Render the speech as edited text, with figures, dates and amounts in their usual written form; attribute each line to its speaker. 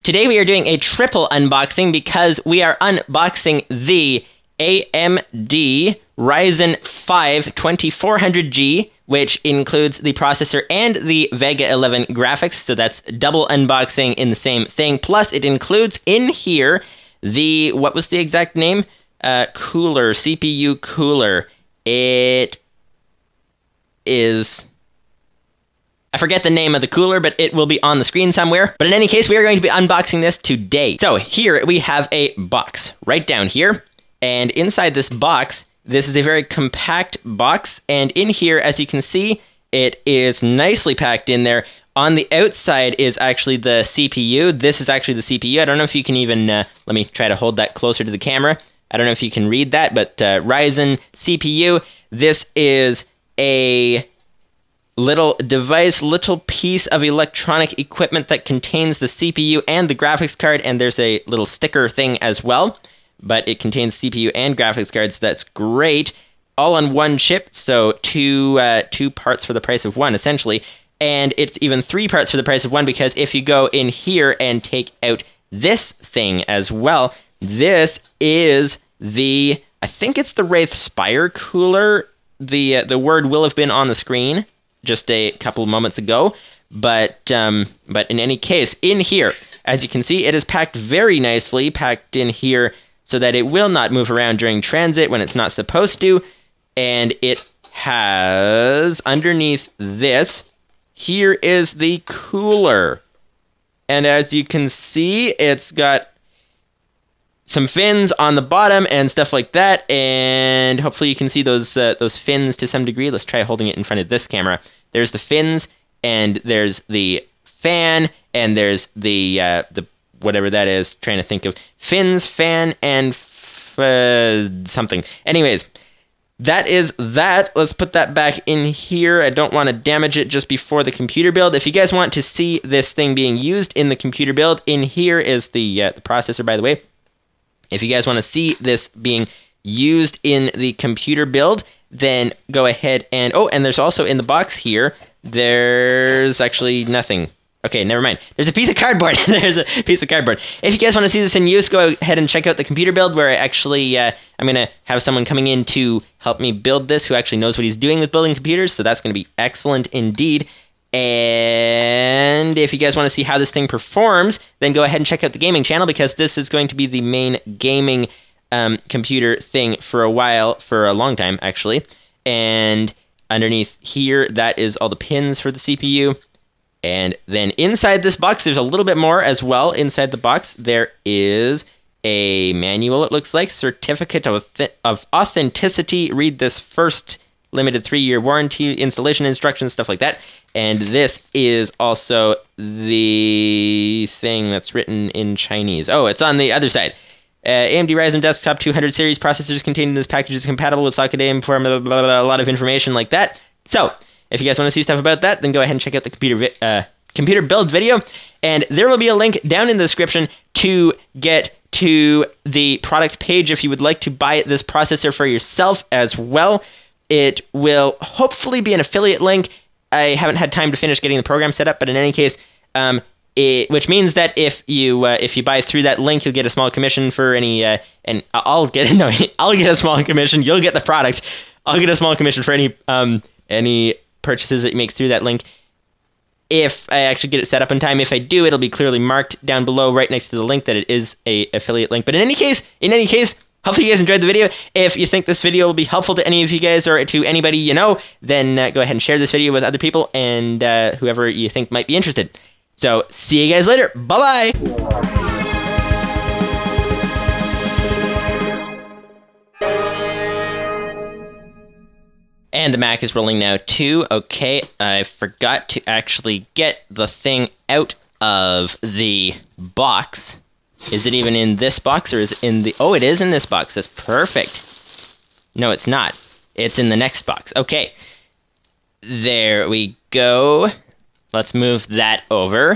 Speaker 1: Today we are doing a triple unboxing because we are unboxing the AMD Ryzen 5 2400G, which includes the processor and the Vega 11 graphics, so that's double unboxing in the same thing. Plus, it includes in here the, what was the exact name? Cooler, CPU Cooler. It is... I forget the name of the cooler, but it will be on the screen somewhere. But in any case, we are going to be unboxing this today. So here we have a box right down here. And inside this box, this is a very compact box. And in here, as you can see, it is nicely packed in there. On the outside is actually the CPU. This is actually the CPU. I don't know if you can even, let me try to hold that closer to the camera. I don't know if you can read that, but Ryzen CPU. This is a little device, little piece of electronic equipment that contains the CPU and the graphics card, and there's a little sticker thing as well, but it contains CPU and graphics cards. That's great. All on one chip, so two parts for the price of one, essentially, and it's even 3 parts for the price of one, because if you go in here and take out this thing as well, this is the, I think it's the Wraith Spire Cooler. The word will have been on the screen just a couple of moments ago, but in any case, in here, as you can see, it is packed very nicely, packed in here so that it will not move around during transit when it's not supposed to, and it has, underneath this, here is the cooler, and as you can see, it's got some fins on the bottom and stuff like that, and hopefully you can see those fins to some degree. Let's try holding it in front of this camera. There's the fins, and there's the fan, and there's the whatever that is. Trying to think of fins, fan, and something. Anyways, that is that. Let's put that back in here. I don't want to damage it just before the computer build. If you guys want to see this thing being used in the computer build, in here is the processor, by the way. If you guys want to see this being used in the computer build, then go ahead and... Oh, and there's also in the box here, there's actually nothing. Okay, never mind. There's a piece of cardboard. There's a piece of cardboard. If you guys want to see this in use, go ahead and check out the computer build, where I actually, I'm going to have someone coming in to help me build this who actually knows what he's doing with building computers, so that's going to be excellent indeed. And if you guys want to see how this thing performs, then go ahead and check out the gaming channel, because this is going to be the main gaming computer thing for a while, for a long time, actually. And underneath here, that is all the pins for the CPU. And then inside this box, there's a little bit more as well. Inside the box, there is a manual, it looks like, certificate of authenticity. Read this first. Limited 3-year warranty, installation instructions, stuff like that. And this is also the thing that's written in Chinese. Oh, it's on the other side. AMD Ryzen Desktop 200 series processors contained in this package is compatible with socket AM for blah, blah, blah, a lot of information like that. So, if you guys want to see stuff about that, then go ahead and check out the computer build video. And there will be a link down in the description to get to the product page if you would like to buy this processor for yourself as well. It will hopefully be an affiliate link. I haven't had time to finish getting the program set up, but in any case, which means that if you buy through that link, you'll get a small commission for any, and I'll get a small commission. You'll get the product. I'll get a small commission for any purchases that you make through that link. If I actually get it set up in time, if I do, it'll be clearly marked down below, right next to the link, that it is a affiliate link. But in any case. Hopefully you guys enjoyed the video. If you think this video will be helpful to any of you guys or to anybody you know, then go ahead and share this video with other people and whoever you think might be interested. So, see you guys later. Bye-bye! And the Mac is rolling now too. Okay, I forgot to actually get the thing out of the box. Is it even in this box, or is it in the... Oh, it is in this box. That's perfect. No, it's not. It's in the next box. Okay. There we go. Let's move that over.